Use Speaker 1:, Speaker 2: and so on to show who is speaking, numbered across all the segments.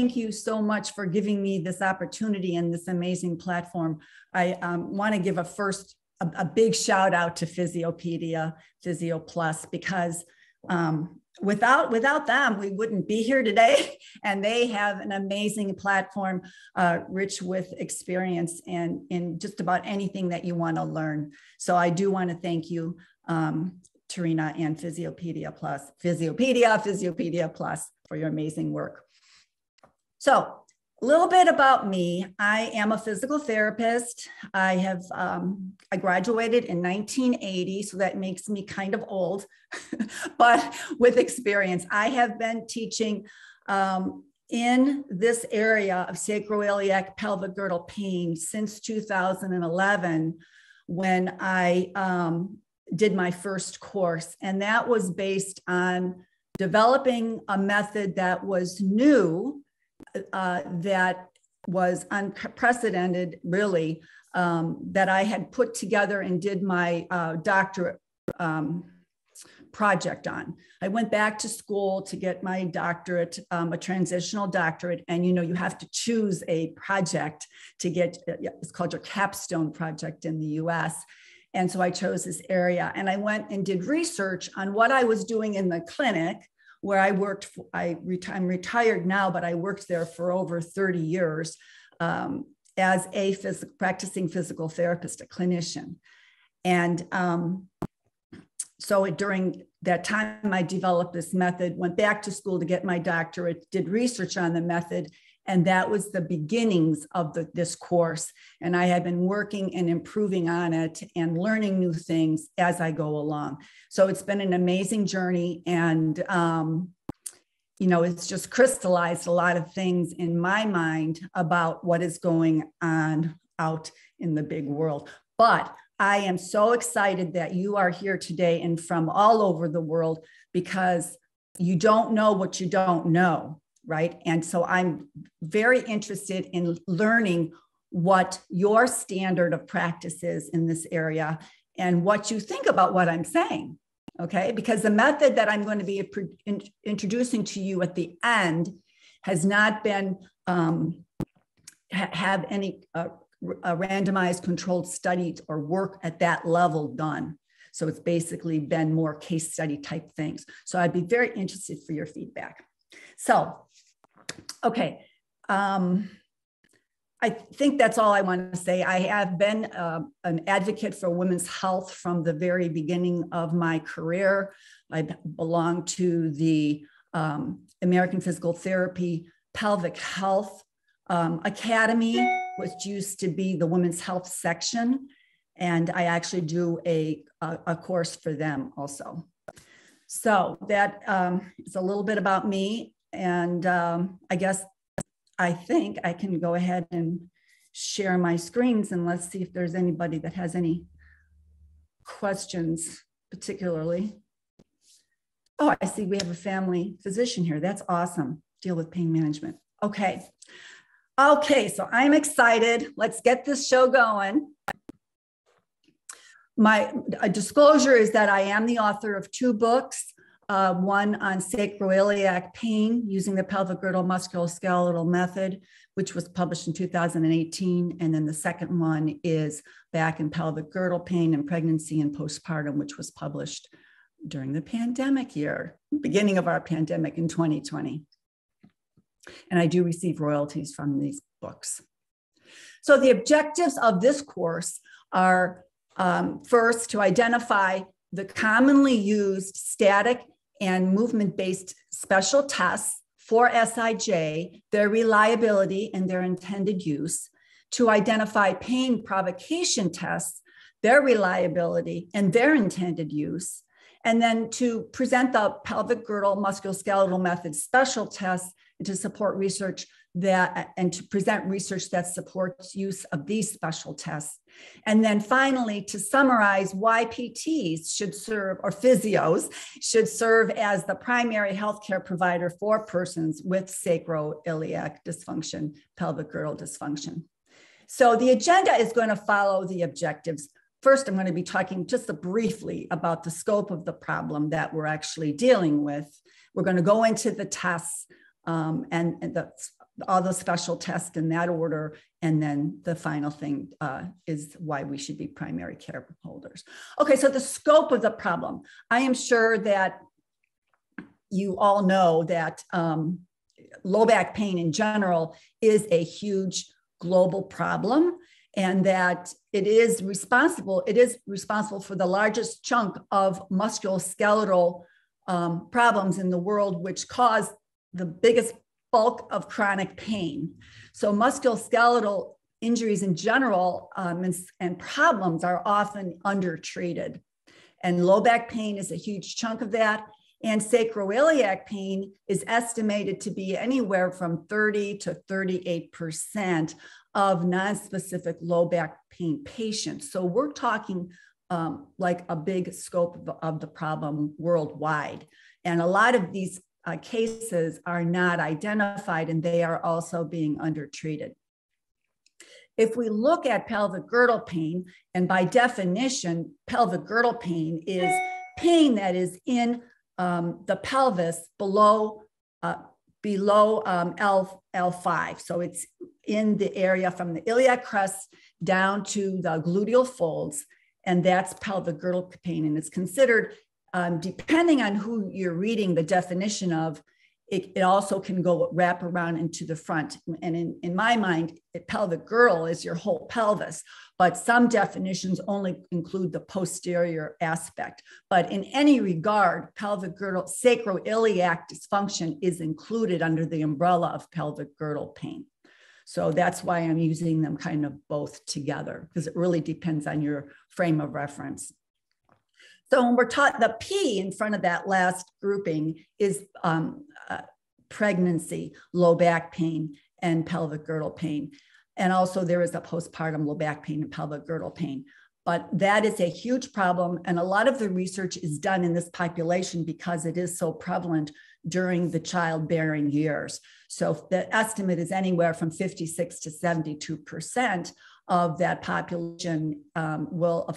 Speaker 1: thank you so much for giving me this opportunity and this amazing platform. I want to give a big shout out to Physiopedia, Physio Plus, because without them, we wouldn't be here today. And they have an amazing platform, rich with experience and in just about anything that you want to learn. So I do want to thank you, Tarina, and Physiopedia Plus for your amazing work. So a little bit about me. I am a physical therapist. I graduated in 1980, so that makes me kind of old, but with experience. I have been teaching in this area of sacroiliac pelvic girdle pain since 2011, when I did my first course. And that was based on developing a method that was new, that was unprecedented, really, that I had put together and did my doctorate project on. I went back to school to get my doctorate, a transitional doctorate, and you have to choose a project to get, it's called your capstone project in the US. And so I chose this area, and I went and did research on what I was doing in the clinic where I worked. I'm retired now, but I worked there for over 30 years as a practicing physical therapist, a clinician. And so during that time, I developed this method, went back to school to get my doctorate, did research on the method, and that was the beginnings of this course. And I have been working and improving on it and learning new things as I go along. So it's been an amazing journey. And, it's just crystallized a lot of things in my mind about what is going on out in the big world. But I am so excited that you are here today and from all over the world, because you don't know what you don't know. Right. And so I'm very interested in learning what your standard of practice is in this area and what you think about what I'm saying. Okay. Because the method that I'm going to be introducing to you at the end has not been, have any randomized controlled studies or work at that level done. So it's basically been more case study type things. So I'd be very interested for your feedback. So, okay. I think that's all I want to say. I have been an advocate for women's health from the very beginning of my career. I belong to the American Physical Therapy Pelvic Health Academy, which used to be the women's health section. And I actually do a course for them also. So that is a little bit about me. And I think I can go ahead and share my screens, and let's see if there's anybody that has any questions particularly. Oh, I see we have a family physician here. That's awesome. Deal with pain management. Okay. Okay, so I'm excited. Let's get this show going. My disclosure is that I am the author of 2 books. One on sacroiliac pain using the pelvic girdle musculoskeletal method, which was published in 2018. And then the second one is back and pelvic girdle pain and pregnancy and postpartum, which was published during the pandemic year, beginning of our pandemic in 2020. And I do receive royalties from these books. So the objectives of this course are first, to identify the commonly used static and movement-based special tests for SIJ, their reliability and their intended use, to identify pain provocation tests, their reliability and their intended use, and then to present the pelvic girdle musculoskeletal method special tests and to support research and to present research that supports use of these special tests. And then finally, to summarize why PTs should serve, or physios should serve as the primary healthcare provider for persons with sacroiliac dysfunction, pelvic girdle dysfunction. So the agenda is going to follow the objectives. First, I'm going to be talking just briefly about the scope of the problem that we're actually dealing with. We're going to go into the tests and the all those special tests in that order. And then the final thing is why we should be primary care holders. Okay, so the scope of the problem. I am sure that you all know that low back pain in general is a huge global problem, and that it is responsible for the largest chunk of musculoskeletal problems in the world, which cause the biggest bulk of chronic pain. So musculoskeletal injuries in general and problems are often undertreated. And low back pain is a huge chunk of that. And sacroiliac pain is estimated to be anywhere from 30 to 38% of nonspecific low back pain patients. So we're talking like a big scope of the problem worldwide. And a lot of these cases are not identified, and they are also being undertreated. If we look at pelvic girdle pain, and by definition, pelvic girdle pain is pain that is in the pelvis below L5. So it's in the area from the iliac crest down to the gluteal folds, and that's pelvic girdle pain. And it's considered, depending on who you're reading the definition of, it also can go wrap around into the front. And in my mind, pelvic girdle is your whole pelvis, but some definitions only include the posterior aspect. But in any regard, pelvic girdle, sacroiliac dysfunction is included under the umbrella of pelvic girdle pain. So that's why I'm using them kind of both together, because it really depends on your frame of reference. So when we're taught, the P in front of that last grouping is pregnancy, low back pain, and pelvic girdle pain. And also there is a postpartum low back pain and pelvic girdle pain. But that is a huge problem. And a lot of the research is done in this population because it is so prevalent during the childbearing years. So the estimate is anywhere from 56 to 72% of that population will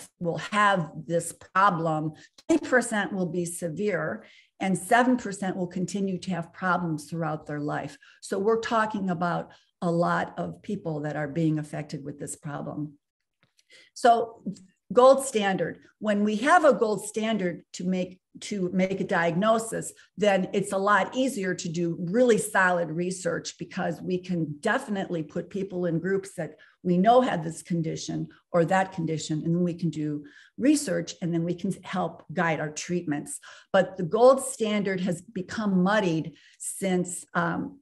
Speaker 1: have this problem. 20% will be severe, and 7% will continue to have problems throughout their life. So we're talking about a lot of people that are being affected with this problem. So gold standard, when we have a gold standard to make a diagnosis, then it's a lot easier to do really solid research, because we can definitely put people in groups that we know have this condition or that condition, and then we can do research, and then we can help guide our treatments. But the gold standard has become muddied since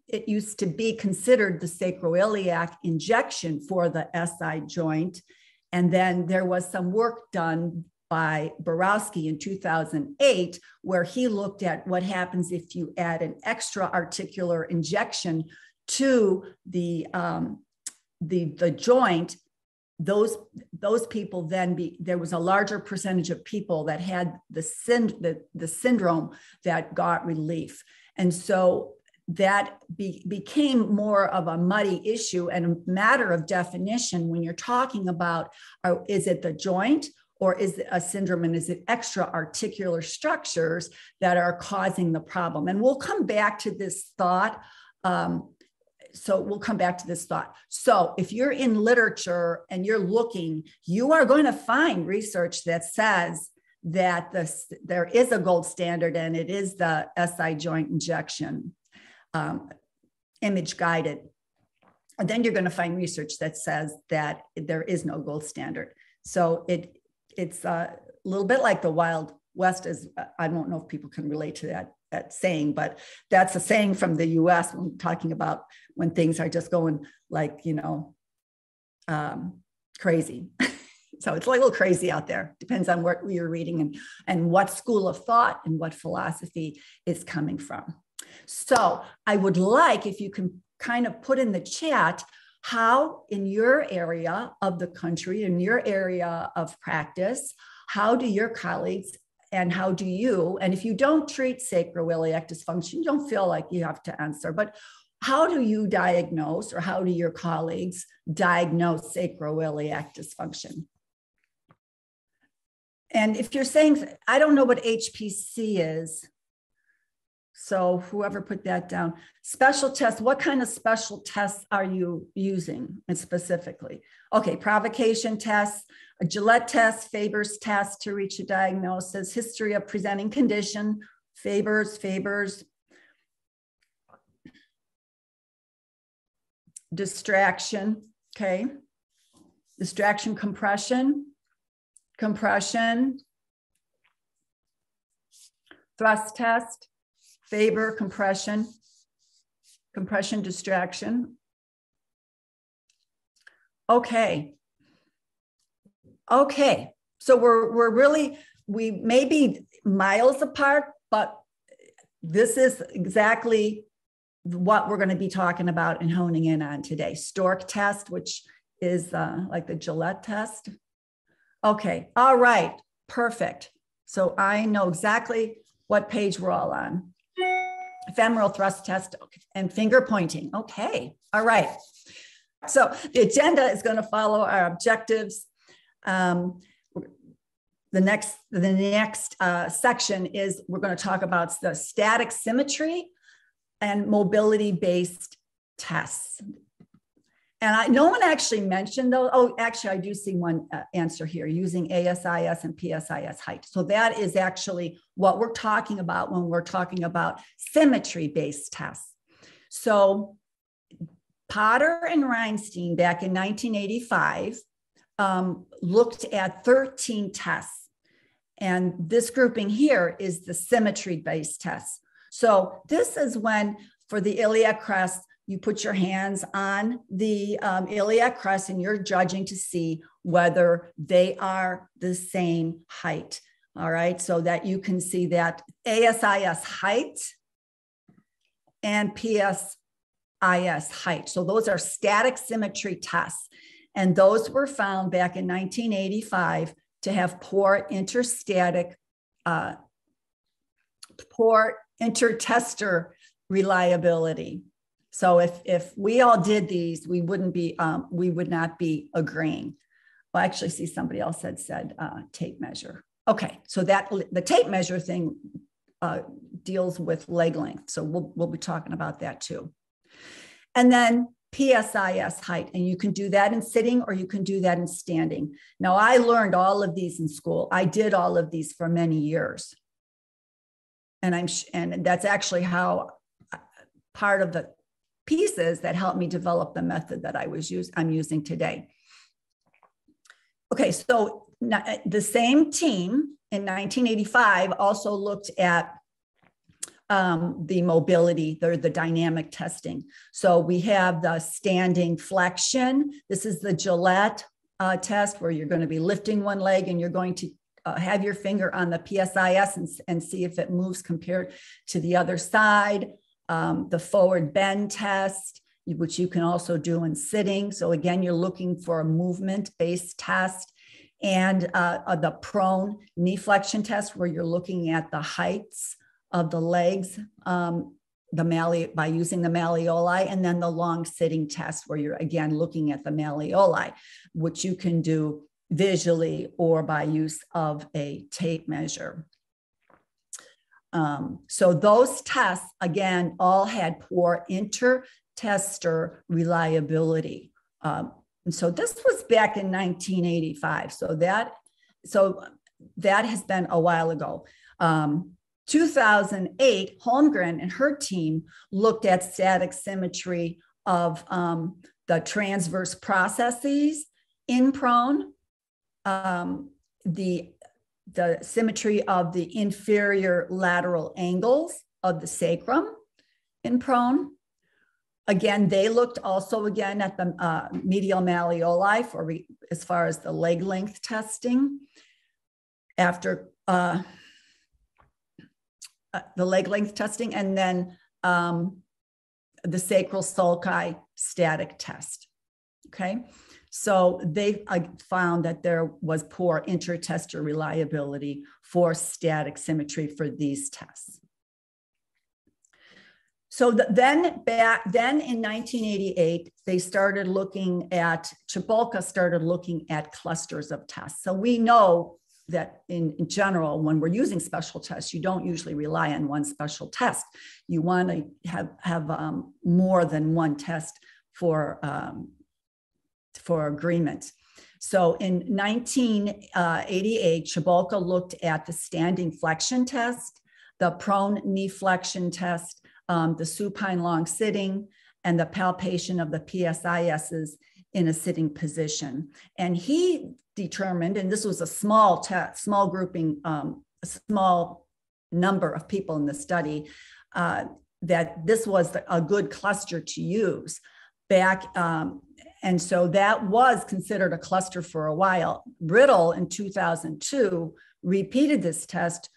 Speaker 1: it used to be considered the sacroiliac injection for the SI joint. And then there was some work done by Borowski in 2008, where he looked at what happens if you add an extra articular injection to the joint. Those people then there was a larger percentage of people that had the syndrome that got relief. And so that became more of a muddy issue and a matter of definition when you're talking about, is it the joint or is it a syndrome, and is it extra articular structures that are causing the problem? And we'll come back to this thought. So if you're in literature and you're looking, you are going to find research that says that there is a gold standard, and it is the SI joint injection, image guided. And then you're going to find research that says that there is no gold standard. So it's a little bit like the Wild West, as I don't know if people can relate to that saying, but that's a saying from the US when talking about when things are just going like, crazy. So it's a little crazy out there. Depends on what you're reading and what school of thought and what philosophy is coming from. So I would like if you can kind of put in the chat how in your area of the country, in your area of practice, how do your colleagues and how do you, and if you don't treat sacroiliac dysfunction, you don't feel like you have to answer, but how do you diagnose, or how do your colleagues diagnose sacroiliac dysfunction? And if you're saying, I don't know what HPC is, So whoever put that down, special tests, what kind of special tests are you using specifically? Okay, provocation tests, a Gillette test, Faber's test to reach a diagnosis, history of presenting condition, Faber's, distraction, okay. Distraction, compression, thrust test, Faber, compression, distraction. Okay. So we're really, we may be miles apart, but this is exactly what we're going to be talking about and honing in on today. Stork test, which is like the Gillette test. Okay. All right. Perfect. So I know exactly what page we're all on. Femoral thrust test and finger pointing. Okay. All right. So the agenda is going to follow our objectives. The next section is we're going to talk about the static symmetry and mobility-based tests. And no one actually mentioned those. Oh, actually, I do see one answer here, using ASIS and PSIS height. So that is actually what we're talking about when we're talking about symmetry-based tests. So Potter and Reinstein back in 1985 looked at 13 tests. And this grouping here is the symmetry-based tests. So this is when, for the iliac crest, you put your hands on the iliac crest and you're judging to see whether they are the same height. All right, so that you can see that ASIS height and PSIS height. So those are static symmetry tests. And those were found back in 1985 to have poor intertester reliability. So if we all did these, we would not be agreeing. Well, I actually see somebody else had said tape measure. Okay, so that the tape measure thing deals with leg length. So we'll be talking about that too. And then PSIS height, and you can do that in sitting or you can do that in standing. Now, I learned all of these in school. I did all of these for many years. And that's actually how part of the pieces that helped me develop the method that I'm using today. Okay, so the same team in 1985 also looked at the mobility, the dynamic testing. So we have the standing flexion. This is the Gillette test where you're going to be lifting one leg and you're going to have your finger on the PSIS and see if it moves compared to the other side. The forward bend test, which you can also do in sitting. So again, you're looking for a movement-based test. And the prone knee flexion test, where you're looking at the heights of the legs by using the malleoli, and then the long sitting test, where you're again looking at the malleoli, which you can do visually or by use of a tape measure. So those tests, again, all had poor intertester reliability. And so this was back in 1985. So that has been a while ago. 2008, Holmgren and her team looked at static symmetry of the transverse processes in prone, the symmetry of the inferior lateral angles of the sacrum in prone. Again, they looked also again at the medial malleoli as far as the leg length testing after the leg length testing, and then the sacral sulci static test. Okay. So they found that there was poor intertester reliability for static symmetry for these tests. So then in 1988, they started looking at, Chabolka started looking at clusters of tests. So we know that in general, when we're using special tests, you don't usually rely on one special test. You want to have more than one test for agreement. So in 1988, Chabolka looked at the standing flexion test, the prone knee flexion test, the supine long sitting, and the palpation of the PSISs in a sitting position. And he determined, and this was a small test, small grouping, a small number of people in the study, that this was a good cluster to use back. And so that was considered a cluster for a while. Riddle in 2002 repeated this test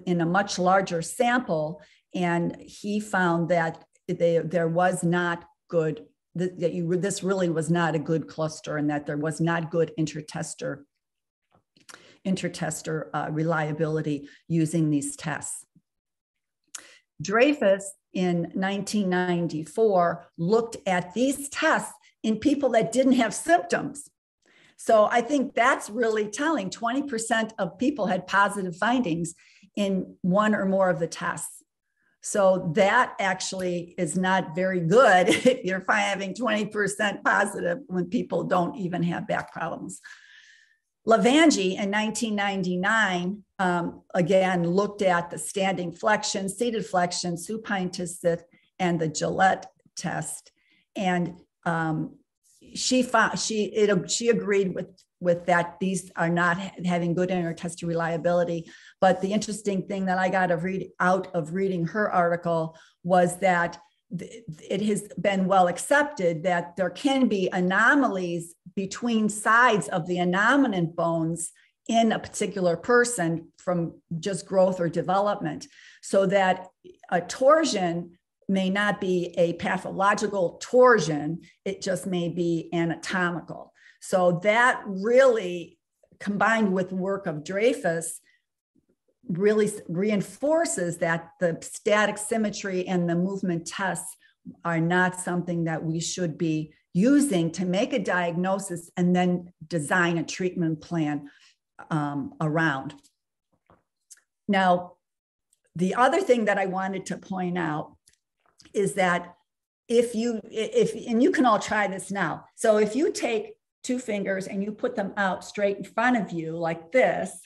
Speaker 1: in a much larger sample, and he found that there was not good, this really was not a good cluster, and that there was not good intertester reliability using these tests. Dreyfus in 1994 looked at these tests in people that didn't have symptoms. So I think that's really telling. 20% of people had positive findings in one or more of the tests. So that actually is not very good if you're having 20% positive when people don't even have back problems. Lavangi in 1999, again, looked at the standing flexion, seated flexion, supine to sit, and the Gillette test. And she agreed with that these are not having good intertester reliability. But the interesting thing that I got out of reading her article was that it has been well accepted that there can be anomalies between sides of the innominate bones in a particular person from just growth or development, so that a torsion may not be a pathological torsion, it just may be anatomical. So that really, combined with work of Dreyfus, really reinforces that the static symmetry and the movement tests are not something that we should be using to make a diagnosis and then design a treatment plan around. Now, the other thing that I wanted to point out is that and you can all try this now. So if you take two fingers and you put them out straight in front of you like this,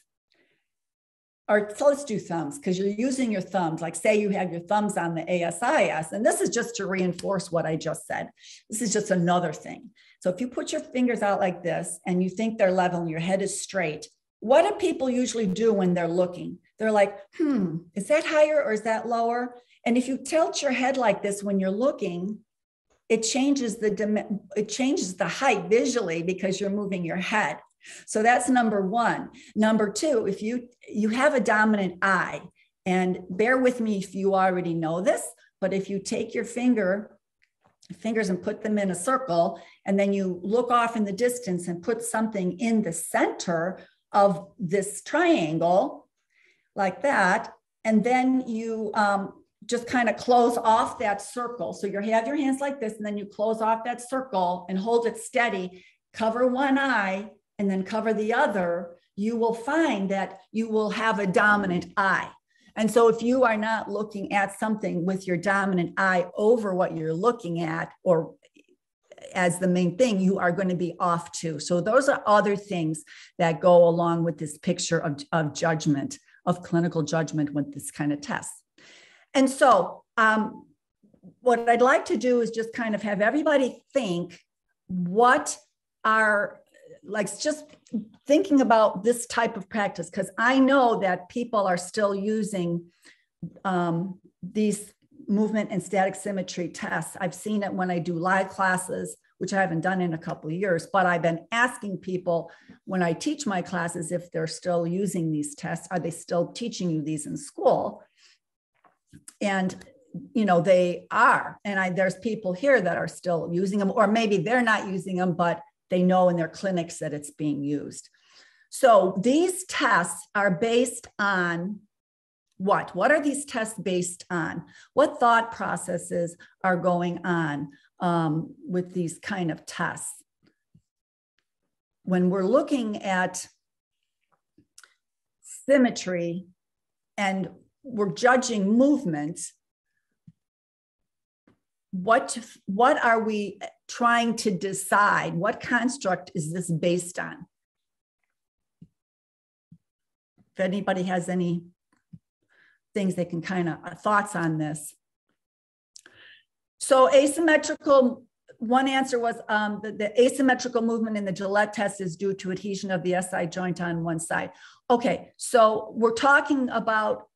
Speaker 1: or so let's do thumbs, because you're using your thumbs, like say you have your thumbs on the ASIS, and this is just to reinforce what I just said. This is just another thing. So if you put your fingers out like this and you think they're level and your head is straight, what do people usually do when they're looking? They're like, is that higher or is that lower? And if you tilt your head like this when you're looking, it changes the height visually because you're moving your head. So that's number one. Number two, if you have a dominant eye, and bear with me if you already know this, but if you take your fingers and put them in a circle, and then you look off in the distance and put something in the center of this triangle like that, and then you just kind of close off that circle. So you have your hands like this, and then you close off that circle and hold it steady, cover one eye, and then cover the other, you will find that you will have a dominant eye. And so if you are not looking at something with your dominant eye over what you're looking at, or as the main thing, you are going to be off too. So those are other things that go along with this picture of judgment, of clinical judgment with this kind of test. And so what I'd like to do is just kind of have everybody think just thinking about this type of practice, because I know that people are still using these movement and static symmetry tests. I've seen it when I do live classes, which I haven't done in a couple of years, but I've been asking people when I teach my classes if they're still using these tests. Are they still teaching you these in school? And they are. And there's people here that are still using them, or maybe they're not using them, but they know in their clinics that it's being used. So these tests are based on what? What are these tests based on? What thought processes are going on with these kind of tests? When we're looking at symmetry and we're judging movement, what are we trying to decide? What construct is this based on? If anybody has any things they can kind of thoughts on this. So asymmetrical, one answer was the asymmetrical movement in the Gillette test is due to adhesion of the SI joint on one side. Okay, so we're talking about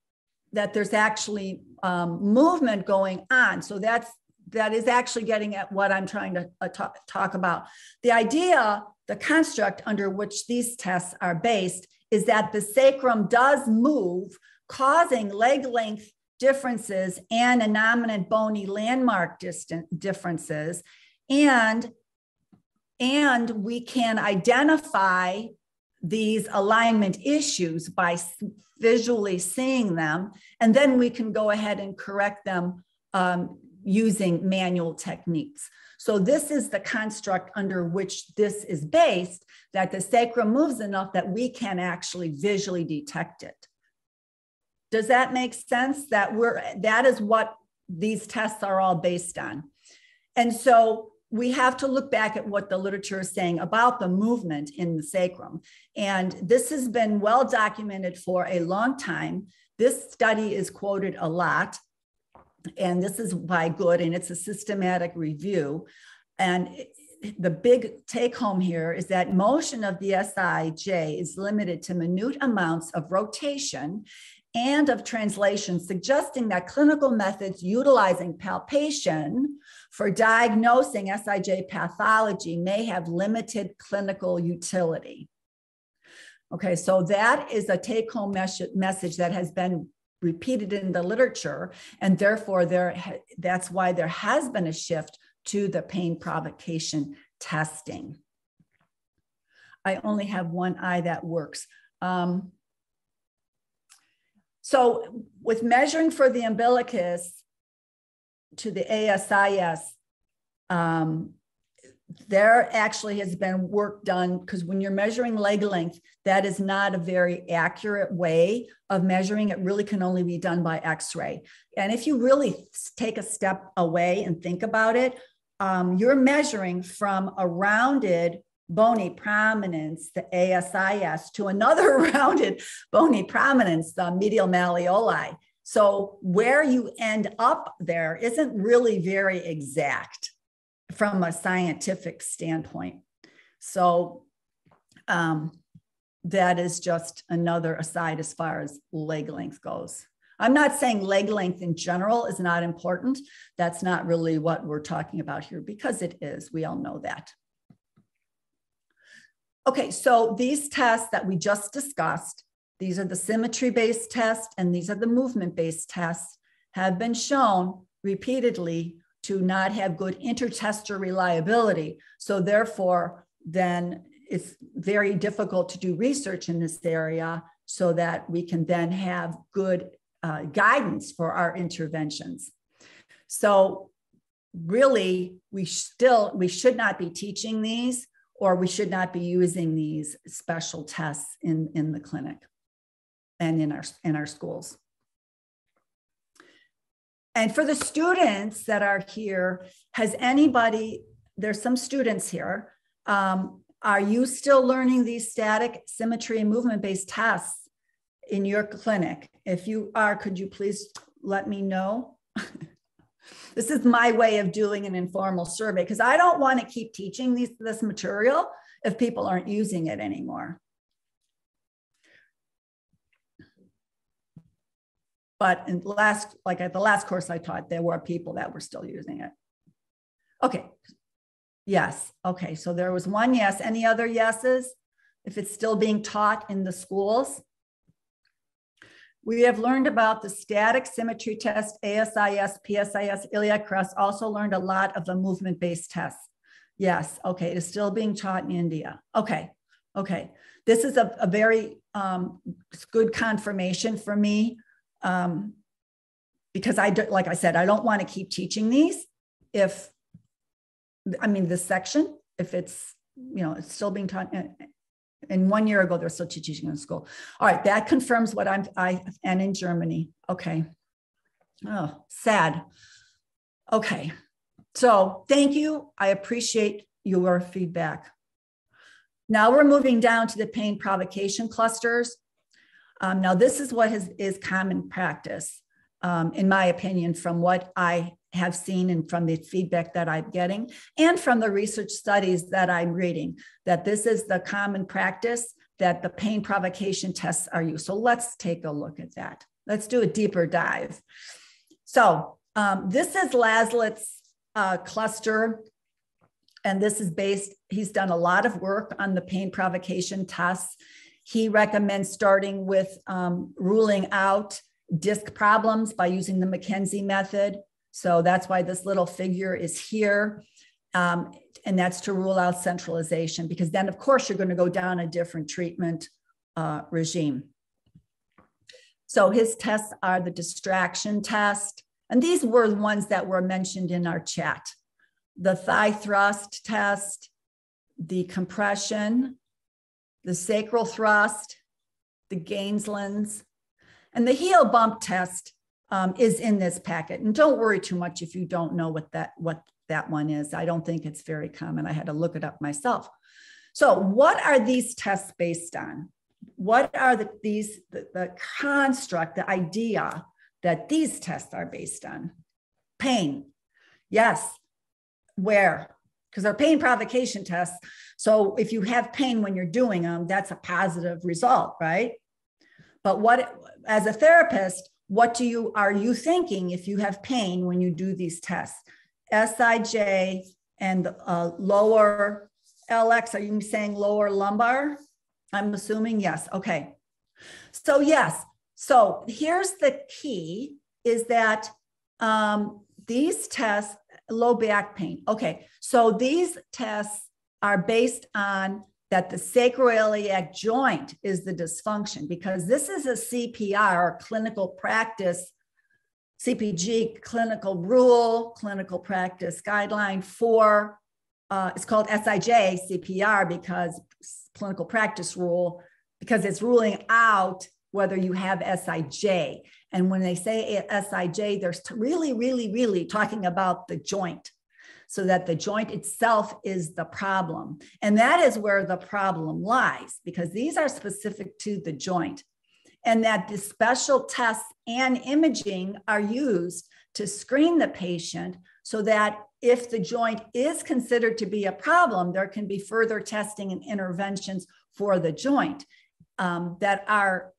Speaker 1: that there's actually movement going on. So that is actually getting at what I'm trying to talk about. The idea, the construct under which these tests are based is that the sacrum does move, causing leg length differences and innominate bony landmark differences. And we can identify these alignment issues by visually seeing them, and then we can go ahead and correct them using manual techniques. So this is the construct under which this is based, that the sacrum moves enough that we can actually visually detect it. Does that make sense? That is what these tests are all based on. And so we have to look back at what the literature is saying about the movement in the sacrum. And this has been well documented for a long time. This study is quoted a lot, and this is by Good, and it's a systematic review. And the big take home here is that motion of the SIJ is limited to minute amounts of rotation and of translation, suggesting that clinical methods utilizing palpation for diagnosing SIJ pathology may have limited clinical utility. Okay, so that is a take-home message that has been repeated in the literature, and therefore that's why there has been a shift to the pain provocation testing. I only have one eye that works. So with measuring for the umbilicus to the ASIS, there actually has been work done, because when you're measuring leg length, that is not a very accurate way of measuring. It really can only be done by X-ray. And if you really take a step away and think about it, you're measuring from a rounded bony prominence, the ASIS, to another rounded bony prominence, the medial malleoli. So where you end up there isn't really very exact from a scientific standpoint. So that is just another aside as far as leg length goes. I'm not saying leg length in general is not important. That's not really what we're talking about here, because it is. We all know that. Okay, so these tests that we just discussed, these are the symmetry-based tests and these are the movement-based tests, have been shown repeatedly to not have good intertester reliability. So therefore, then it's very difficult to do research in this area so that we can then have good guidance for our interventions. So really, we should not be teaching these, or we should not be using these special tests in the clinic and in our schools. And for the students that are here, has anybody, there's some students here, are you still learning these static, symmetry, and movement-based tests in your clinic? If you are, could you please let me know? This is my way of doing an informal survey, because I don't want to keep teaching this material if people aren't using it anymore. But in at the last course I taught, there were people that were still using it. Okay, yes, okay, so there was one yes. Any other yeses? If it's still being taught in the schools? We have learned about the static symmetry test, ASIS, PSIS, iliac crest, also learned a lot of the movement-based tests. Yes, okay, it is still being taught in India. Okay, okay. This is a very good confirmation for me, because like I said, I don't want to keep teaching these this section, if it's, it's still being taught And 1 year ago, they're still teaching in school. All right, that confirms what and in Germany. Okay. Oh, sad. Okay. So thank you. I appreciate your feedback. Now we're moving down to the pain provocation clusters. Now this is what is common practice, in my opinion, from what I have seen and from the feedback that I'm getting and from the research studies that I'm reading, that this is the common practice that the pain provocation tests are used. So let's take a look at that. Let's do a deeper dive. So this is Laslet's cluster, and this is he's done a lot of work on the pain provocation tests. He recommends starting with ruling out disc problems by using the McKenzie method. So that's why this little figure is here. And that's to rule out centralization, because then, of course, you're going to go down a different treatment regime. So his tests are the distraction test. And these were the ones that were mentioned in our chat. The thigh thrust test, the compression, the sacral thrust, the Gainslands, and the heel bump test is in this packet. And don't worry too much if you don't know what that one is. I don't think it's very common. I had to look it up myself. So what are these tests based on? What are the construct, the idea that these tests are based on? Pain. Yes. Where? Because they're pain provocation tests. So if you have pain when you're doing them, that's a positive result, right? But what, as a therapist, what are you thinking if you have pain when you do these tests? SIJ and lower LX, are you saying lower lumbar? I'm assuming yes. Okay. So yes. So here's the key is that these tests, low back pain. Okay. So these tests are based on that the sacroiliac joint is the dysfunction, because this is a CPR, or clinical practice, CPG clinical rule, clinical practice guideline for, it's called SIJ CPR because clinical practice rule, because it's ruling out whether you have SIJ. And when they say SIJ, they're really talking about the joint, so that the joint itself is the problem. And that is where the problem lies, because these are specific to the joint, and that the special tests and imaging are used to screen the patient so that if the joint is considered to be a problem, there can be further testing and interventions for the joint that are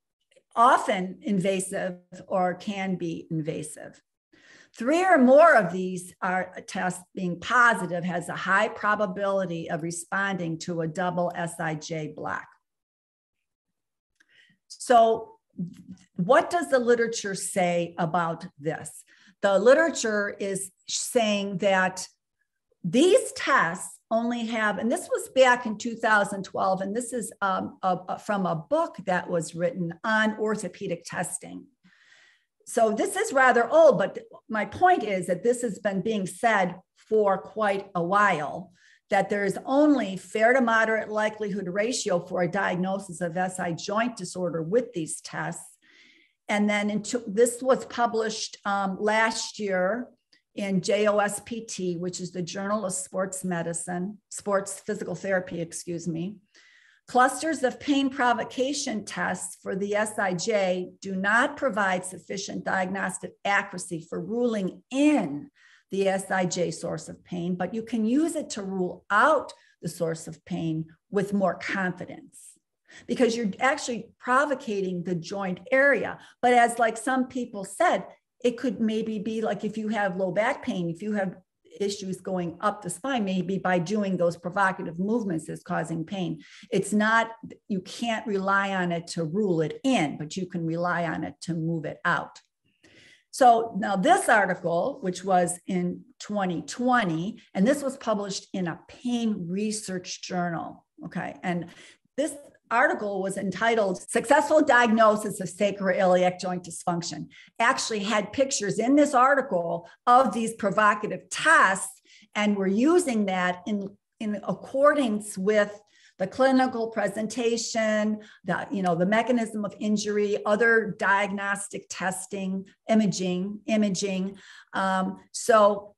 Speaker 1: often invasive or can be invasive. 3 or more of these tests being positive has a high probability of responding to a double SIJ block. So what does the literature say about this? The literature is saying that these tests only have, and this was back in 2012, and this is from a book that was written on orthopedic testing. So this is rather old, but my point is that this has been being said for quite a while, that there is only fair to moderate likelihood ratio for a diagnosis of SI joint disorder with these tests. And then this was published last year in JOSPT, which is the Journal of Sports Medicine, Sports Physical Therapy, excuse me. Clusters of pain provocation tests for the SIJ do not provide sufficient diagnostic accuracy for ruling in the SIJ source of pain, but you can use it to rule out the source of pain with more confidence, because you're actually provocating the joint area. But as like some people said, it could maybe be like if you have low back pain, if you have issues going up the spine, maybe by doing those provocative movements is causing pain. It's not, you can't rely on it to rule it in, but you can rely on it to move it out. So now this article, which was in 2020, and this was published in a pain research journal, okay? And this article was entitled Successful Diagnosis of Sacroiliac Joint Dysfunction. Actually had pictures in this article of these provocative tests, and we're using that in accordance with the clinical presentation, the mechanism of injury, other diagnostic testing, imaging. So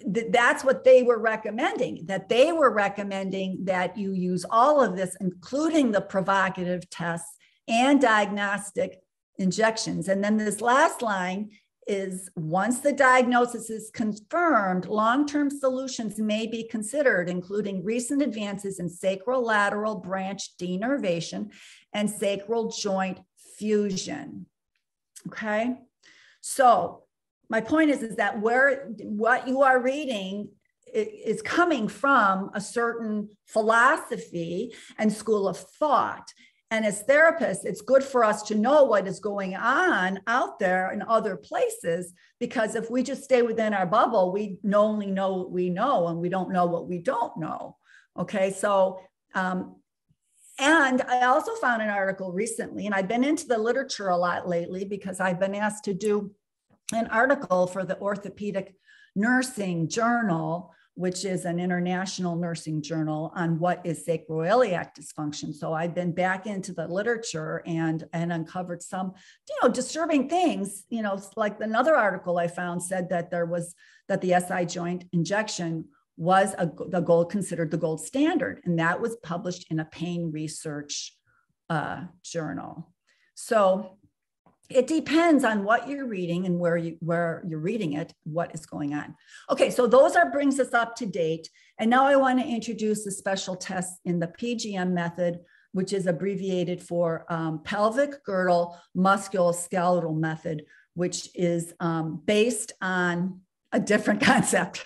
Speaker 1: that's what they were recommending, that you use all of this, including the provocative tests and diagnostic injections. And then this last line is, once the diagnosis is confirmed, long-term solutions may be considered, including recent advances in sacral-lateral branch denervation and sacral joint fusion. Okay, so my point is that what you are reading is coming from a certain philosophy and school of thought. And as therapists, it's good for us to know what is going on out there in other places, because if we just stay within our bubble, we only know what we know and we don't know what we don't know. Okay, so, and I also found an article recently, and I've been into the literature a lot lately because I've been asked to do an article for the Orthopedic Nursing Journal, which is an international nursing journal, on what is sacroiliac dysfunction. So I've been back into the literature and uncovered some, disturbing things. Like another article I found said that the SI joint injection was considered the gold standard, and that was published in a pain research journal. So it depends on what you're reading and where you're reading it, what is going on. Okay, so brings us up to date. And now I want to introduce the special tests in the PGM method, which is abbreviated for pelvic girdle musculoskeletal method, which is based on a different concept.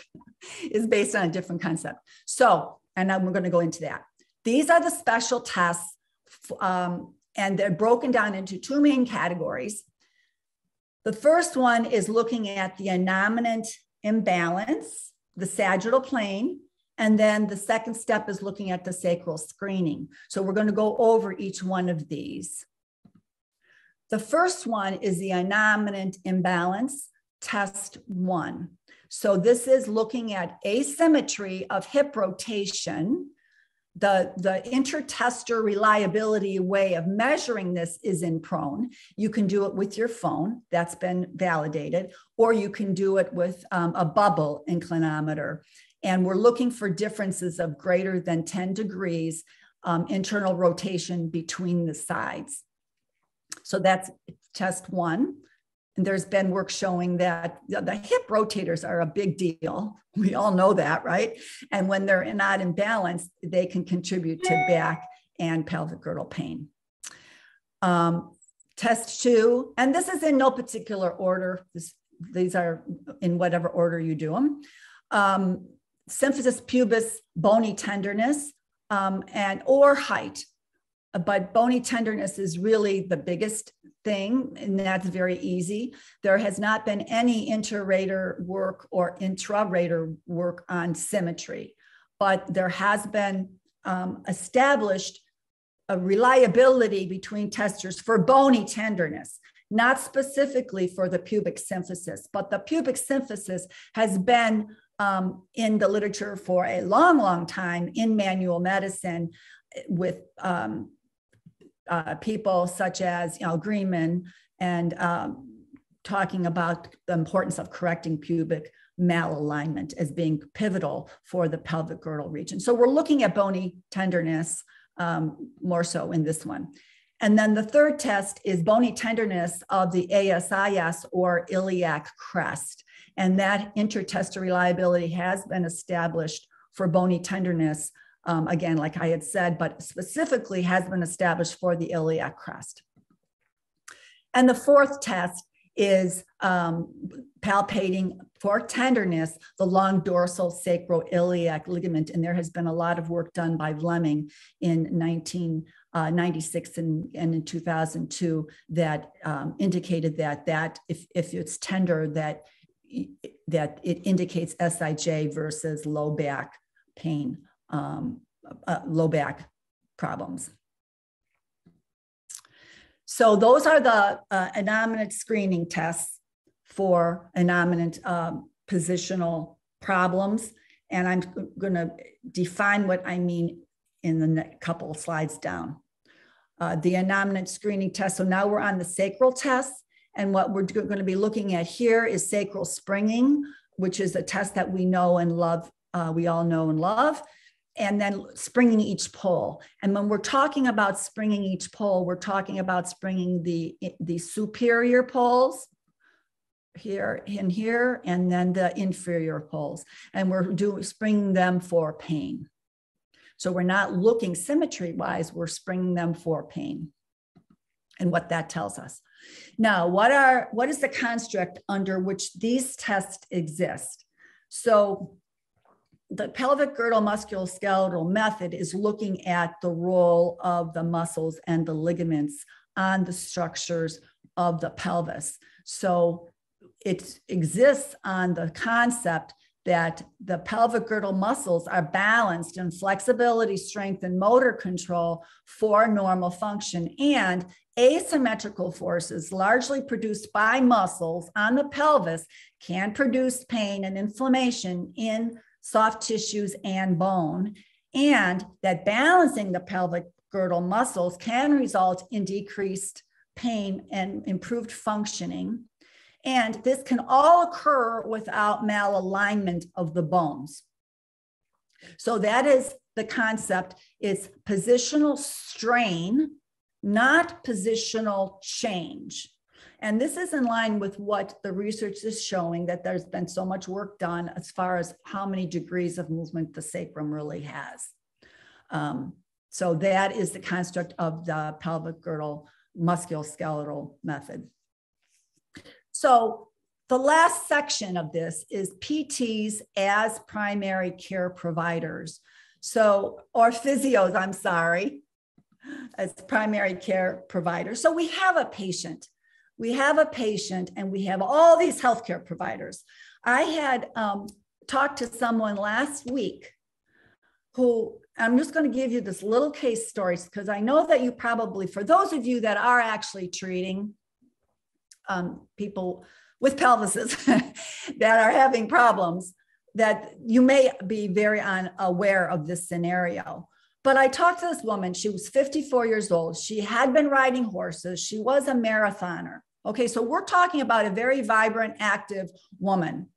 Speaker 1: So, and we're going to go into that. These are the special tests, and they're broken down into two main categories. The first one is looking at the innominate imbalance, the sagittal plane, and then the second step is looking at the sacral screening. So we're going to go over each one of these. The first one is the innominate imbalance, test 1. So this is looking at asymmetry of hip rotation. The intertester reliability way of measuring this is in prone. You can do it with your phone, that's been validated, or you can do it with a bubble inclinometer. And we're looking for differences of greater than 10 degrees internal rotation between the sides. So that's test 1. And there's been work showing that the hip rotators are a big deal. We all know that, right? And when they're not in balance, they can contribute to back and pelvic girdle pain. Test 2, and this is in no particular order. These are in whatever order you do them. Symphysis pubis, bony tenderness, or height. But bony tenderness is really the biggest thing, and that's very easy. There has not been any inter-rater work or intra-rater work on symmetry, but there has been established a reliability between testers for bony tenderness, not specifically for the pubic symphysis, but the pubic symphysis has been in the literature for a long, long time in manual medicine with people such as Greenman, and talking about the importance of correcting pubic malalignment as being pivotal for the pelvic girdle region. So we're looking at bony tenderness more so in this one. And then the third test is bony tenderness of the ASIS or iliac crest. And that intertester reliability has been established for bony tenderness, again, like I had said, but specifically has been established for the iliac crest. And the fourth test is palpating for tenderness, the long dorsal sacroiliac ligament. And there has been a lot of work done by Vleming in 1996 and in 2002 that indicated that if it's tender, that it indicates SIJ versus low back pain, low back problems. So those are the innominate screening tests for innominate positional problems. And I'm going to define what I mean in the couple of slides down. The innominate screening test. So now we're on the sacral test. And what we're going to be looking at here is sacral springing, which is a test that we know and love. We all know and love. And then springing each pole. And when we're talking about springing each pole, we're talking about springing the superior poles here and here, and then the inferior poles. And we're springing them for pain. So we're not looking symmetry-wise, we're springing them for pain and what that tells us. Now, what is the construct under which these tests exist? So the pelvic girdle musculoskeletal method is looking at the role of the muscles and the ligaments on the structures of the pelvis. So it exists on the concept that the pelvic girdle muscles are balanced in flexibility, strength, and motor control for normal function, and asymmetrical forces largely produced by muscles on the pelvis can produce pain and inflammation in soft tissues and bone, and that balancing the pelvic girdle muscles can result in decreased pain and improved functioning. And this can all occur without malalignment of the bones. So that is the concept. It's positional strain, not positional change. And this is in line with what the research is showing, that there's been so much work done as far as how many degrees of movement the sacrum really has. So that is the construct of the pelvic girdle musculoskeletal method. So the last section of this is PTs as primary care providers. So, or physios, I'm sorry, as primary care providers. So we have a patient. We have a patient and we have all these healthcare providers. I had talked to someone last week who, I'm just going to give you this little case story because I know that you probably, for those of you that are actually treating people with pelvises that are having problems, that you may be very unaware of this scenario. But I talked to this woman, she was 54 years old. She had been riding horses. She was a marathoner. Okay, so we're talking about a very vibrant, active woman.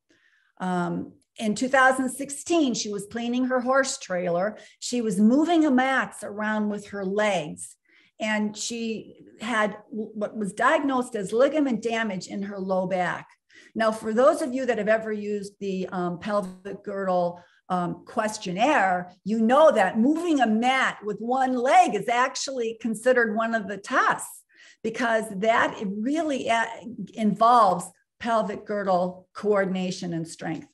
Speaker 1: In 2016, she was cleaning her horse trailer. She was moving a mats around with her legs. And she had what was diagnosed as ligament damage in her low back. Now, for those of you that have ever used the pelvic girdle questionnaire, you know that moving a mat with one leg is actually considered one of the tests because that really involves pelvic girdle coordination and strength.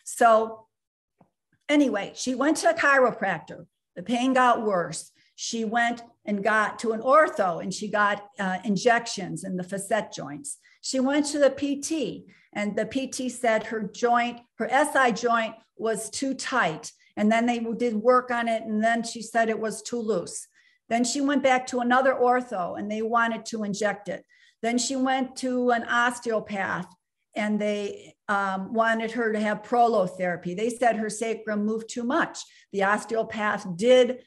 Speaker 1: So anyway, she went to a chiropractor. The pain got worse. She went and got to an ortho and she got injections in the facet joints. She went to the PT and the PT said her joint, her SI joint was too tight. And then they did work on it. And then she said it was too loose. Then she went back to another ortho and they wanted to inject it. Then she went to an osteopath and they wanted her to have prolotherapy. They said her sacrum moved too much. The osteopath did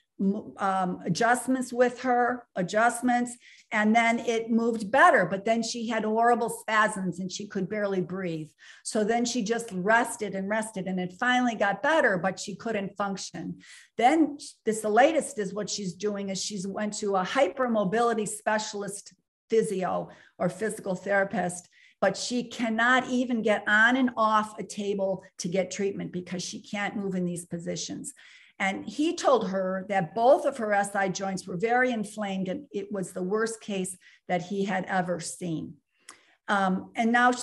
Speaker 1: adjustments with her, and then it moved better, but then she had horrible spasms and she could barely breathe. So then she just rested and it finally got better, but she couldn't function. Then the latest is what she's doing is she's went to a hypermobility specialist physio or physical therapist, but she cannot even get on and off a table to get treatment because she can't move in these positions. And he told her that both of her SI joints were very inflamed and it was the worst case that he had ever seen. And now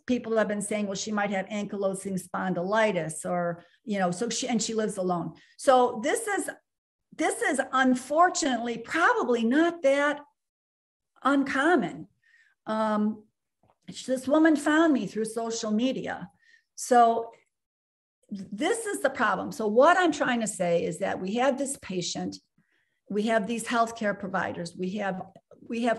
Speaker 1: people have been saying, well, she might have ankylosing spondylitis or, so she lives alone. So this is unfortunately probably not that uncommon. This woman found me through social media. So this is the problem. So what I'm trying to say is that we have this patient, we have these healthcare providers, we have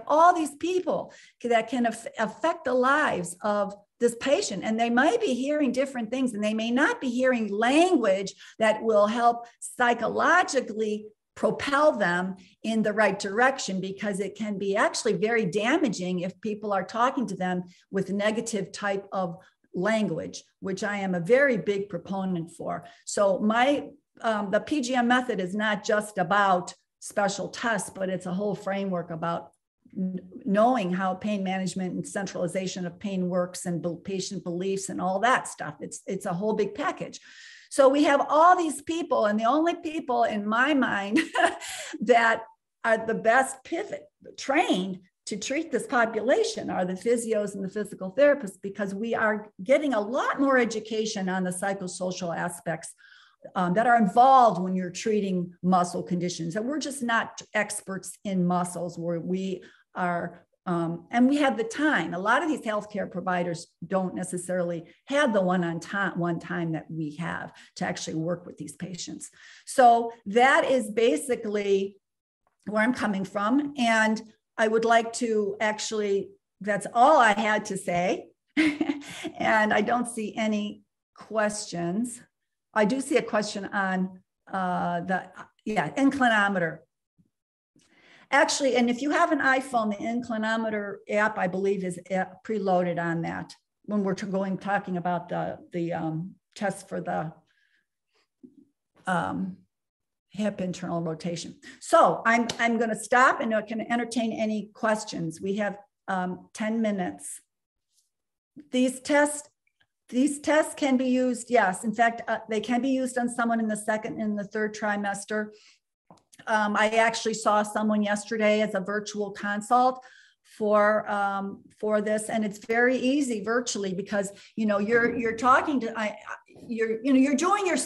Speaker 1: all these people that can affect the lives of this patient, and they might be hearing different things, and they may not be hearing language that will help psychologically propel them in the right direction, because it can be actually very damaging if people are talking to them with negative type of language, which I am a very big proponent for. So the PGM method is not just about special tests, but it's a whole framework about knowing how pain management and centralization of pain works, and patient beliefs and all that stuff. It's a whole big package. So we have all these people, and the only people in my mind that are the best trained to treat this population are the physios and the physical therapists, because we are getting a lot more education on the psychosocial aspects that are involved when you're treating muscle conditions. And we're just not experts in muscles, where we are, and we have the time. A lot of these healthcare providers don't necessarily have the one time that we have to actually work with these patients. So that is basically where I'm coming from. And I would like to that's all I had to say. And I don't see any questions. I do see a question on inclinometer. Actually, and if you have an iPhone, the inclinometer app, I believe, is preloaded on that when we're talking about the test for the hip internal rotation. So I'm going to stop, and I can entertain any questions. We have 10 minutes. These tests can be used, yes. In fact, they can be used on someone in the second and the third trimester. I actually saw someone yesterday as a virtual consult for this, and it's very easy virtually, because you're talking to you're doing your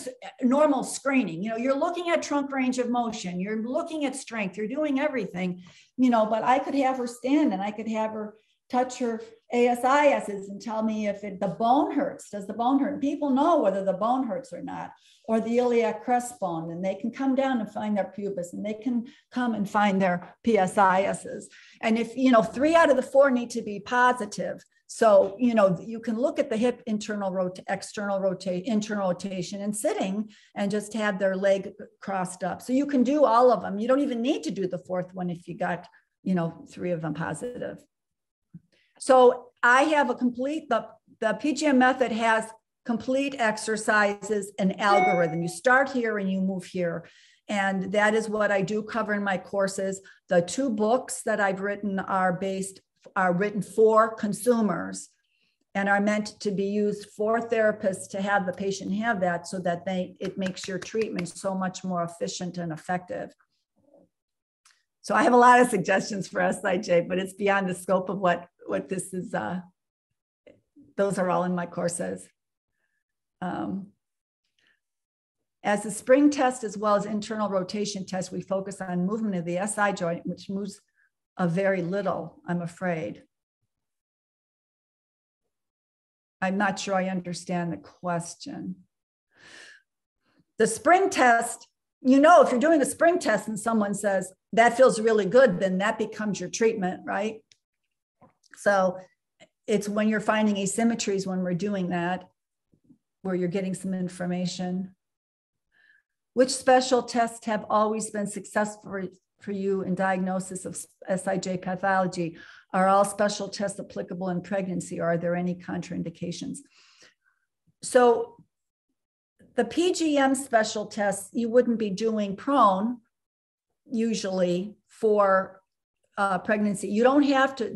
Speaker 1: normal screening. You're looking at trunk range of motion, you're looking at strength, you're doing everything. But I could have her stand, and I could have her touch her ASISs and tell me if the bone hurts. Does the bone hurt? And people know whether the bone hurts or not, or the iliac crest bone, and they can come down and find their pubis, and they can come and find their PSISs. And if, 3 out of the 4 need to be positive. So, you can look at the hip internal internal rotation and sitting, and just have their leg crossed up. So you can do all of them. You don't even need to do the 4th one if you got, 3 of them positive. So I have the PGM method has complete exercises and algorithm. You start here and you move here. And that is what I do cover in my courses. The 2 books that I've written are written for consumers, and are meant to be used for therapists to have the patient have that, so that it makes your treatment so much more efficient and effective. So I have a lot of suggestions for SIJ, but it's beyond the scope of what this is. Those are all in my courses. As a spring test as well as internal rotation test, we focus on movement of the SI joint, which moves a very little, I'm afraid. I'm not sure I understand the question. The spring test, if you're doing a spring test and someone says, that feels really good, then that becomes your treatment, right? So it's when you're finding asymmetries when we're doing that, where you're getting some information. Which special tests have always been successful for you in diagnosis of SIJ pathology? Are all special tests applicable in pregnancy, or are there any contraindications? So the PGM special tests, you wouldn't be doing prone usually for pregnancy. You don't have to,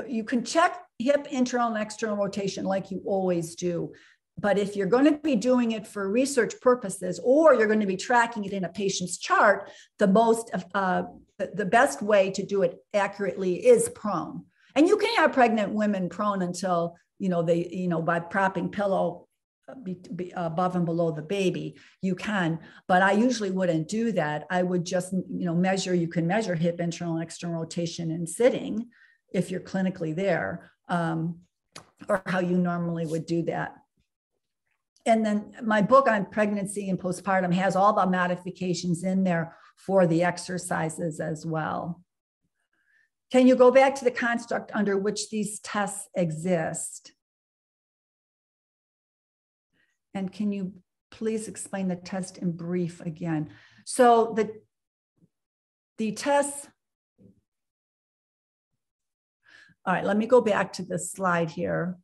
Speaker 1: you can check hip internal and external rotation like you always do. But if you're going to be doing it for research purposes, or you're going to be tracking it in a patient's chart, the best way to do it accurately is prone. And you can have pregnant women prone until, by propping pillow above and below the baby, you can, but I usually wouldn't do that. I would just, you can measure hip internal and external rotation in sitting if you're clinically there, or how you normally would do that. And then my book on pregnancy and postpartum has all the modifications in there for the exercises as well. Can you go back to the construct under which these tests exist? And can you please explain the test in brief again? So the tests, all right, let me go back to this slide here.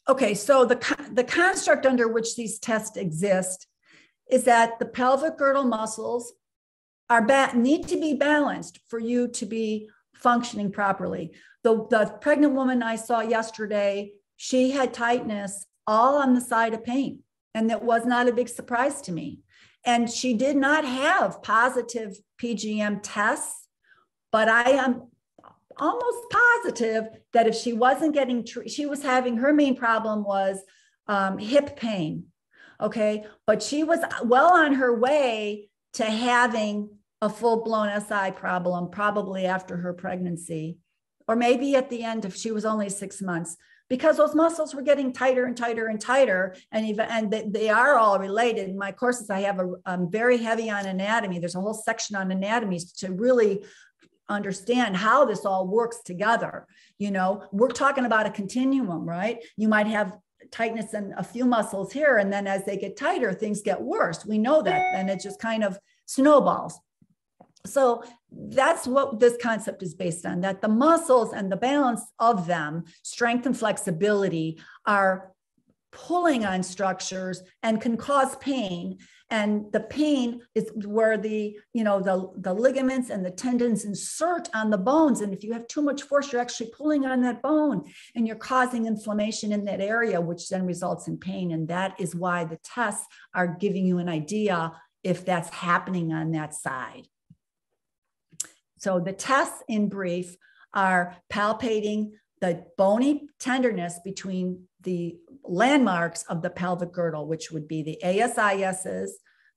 Speaker 1: Okay, so the construct under which these tests exist is that the pelvic girdle muscles need to be balanced for you to be functioning properly. The pregnant woman I saw yesterday, she had tightness all on the side of pain, and that was not a big surprise to me. And she did not have positive PGM tests, but I am almost positive that if she wasn't getting, she was having, her main problem was hip pain. Okay, but she was well on her way to having a full-blown SI problem, probably after her pregnancy, or maybe at the end if she was only 6 months, because those muscles were getting tighter and tighter and tighter, and they are all related. In my courses, I have a very heavy on anatomy. There's a whole section on anatomy to really understand how this all works together. You know, we're talking about a continuum, right? You might have tightness in a few muscles here, and then as they get tighter, things get worse. We know that, and it just kind of snowballs. So that's what this concept is based on, that the muscles and the balance of them, strength and flexibility, are pulling on structures and can cause pain. And the pain is where the ligaments and the tendons insert on the bones. And if you have too much force, you're actually pulling on that bone and you're causing inflammation in that area, which then results in pain. And that is why the tests are giving you an idea if that's happening on that side. So the tests in brief are palpating the bony tenderness between the landmarks of the pelvic girdle, which would be the ASISs,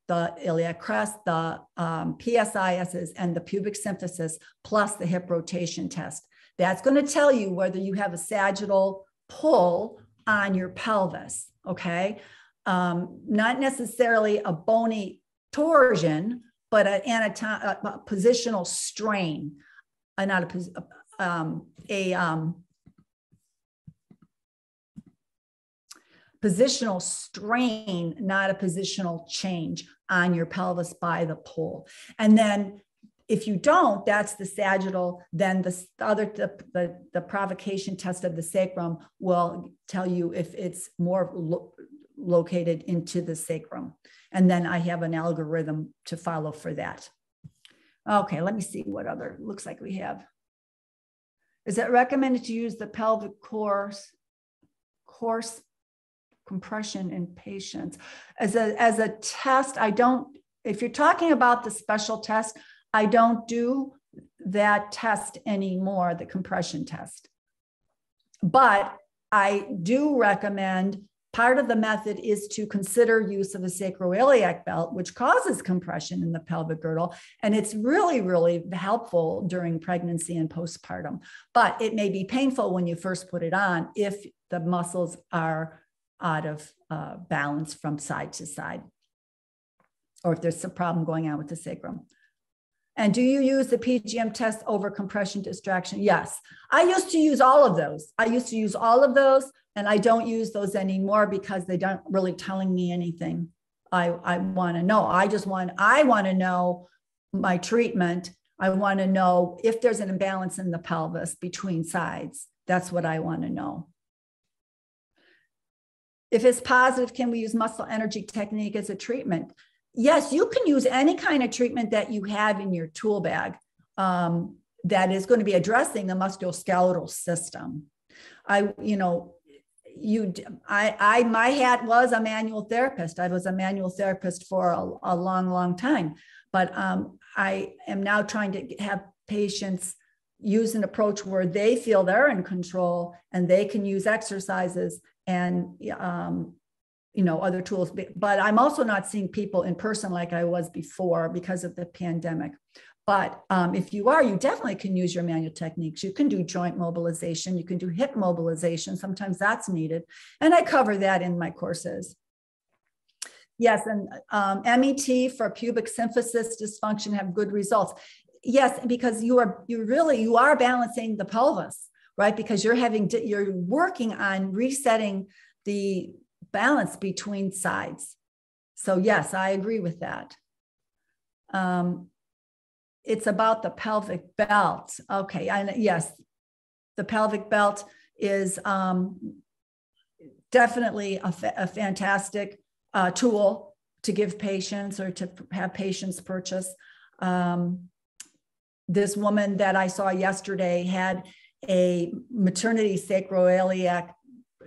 Speaker 1: the iliac crest, the PSISs, and the pubic symphysis, plus the hip rotation test. That's going to tell you whether you have a sagittal pull on your pelvis, okay? Not necessarily a bony torsion, but a positional strain, positional strain, not a positional change on your pelvis by the pull. And then if you don't, that's the sagittal, then the provocation test of the sacrum will tell you if it's more located into the sacrum. And then I have an algorithm to follow for that. Okay, let me see what other looks like we have. Is it recommended to use the pelvic course compression in patients? As a test, I don't, if you're talking about the special test, I don't do that test anymore, the compression test. But I do recommend, part of the method is to consider use of a sacroiliac belt, which causes compression in the pelvic girdle. And it's really, really helpful during pregnancy and postpartum. But it may be painful when you first put it on if the muscles are out of balance from side to side, or if there's a problem going on with the sacrum. And do you use the PGM test over compression distraction? Yes. I used to use all of those. And I don't use those anymore because they don't really telling me anything I want to know. I want to know my treatment. I want to know if there's an imbalance in the pelvis between sides. That's what I want to know. If it's positive, can we use muscle energy technique as a treatment? Yes, you can use any kind of treatment that you have in your tool bag that is going to be addressing the musculoskeletal system. My hat was a manual therapist. I was a manual therapist for a long, long time. But I am now trying to have patients use an approach where they feel they're in control and they can use exercises and other tools. But I'm also not seeing people in person like I was before because of the pandemic. But if you are, you definitely can use your manual techniques. You can do joint mobilization. You can do hip mobilization. Sometimes that's needed. And I cover that in my courses. Yes, and MET for pubic symphysis dysfunction have good results. Yes, because you are balancing the pelvis, right? Because you're working on resetting the balance between sides. So yes, I agree with that. It's about the pelvic belt. Okay, yes, the pelvic belt is definitely a fantastic tool to give patients or to have patients purchase. This woman that I saw yesterday had a maternity sacroiliac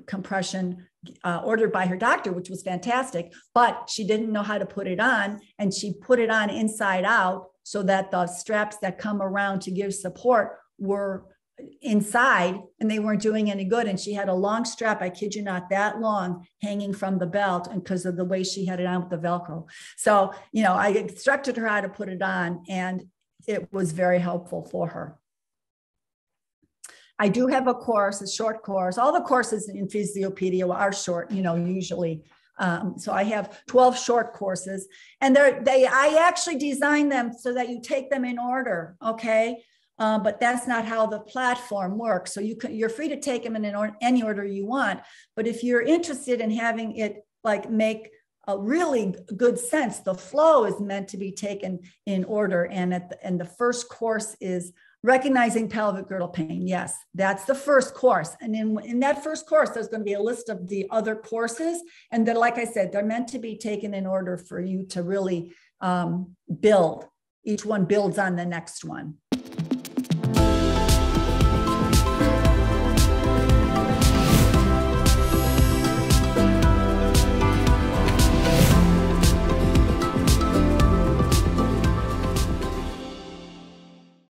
Speaker 1: compression ordered by her doctor, which was fantastic, but she didn't know how to put it on, and she put it on inside out so that the straps that come around to give support were inside and they weren't doing any good. And she had a long strap, I kid you not, that long, hanging from the belt, and because of the way she had it on with the Velcro. So, I instructed her how to put it on, and it was very helpful for her. I do have a course, a short course. All the courses in Physiopedia are short, usually. So I have 12 short courses, and I actually designed them so that you take them in order, okay? But that's not how the platform works. So you're free to take them in any order you want. But if you're interested in having it make a really good sense, the flow is meant to be taken in order. And the first course is recognizing pelvic girdle pain. Yes, that's the first course. And in that first course, there's going to be a list of the other courses. And then, like I said, they're meant to be taken in order for you to really build. Each one builds on the next one.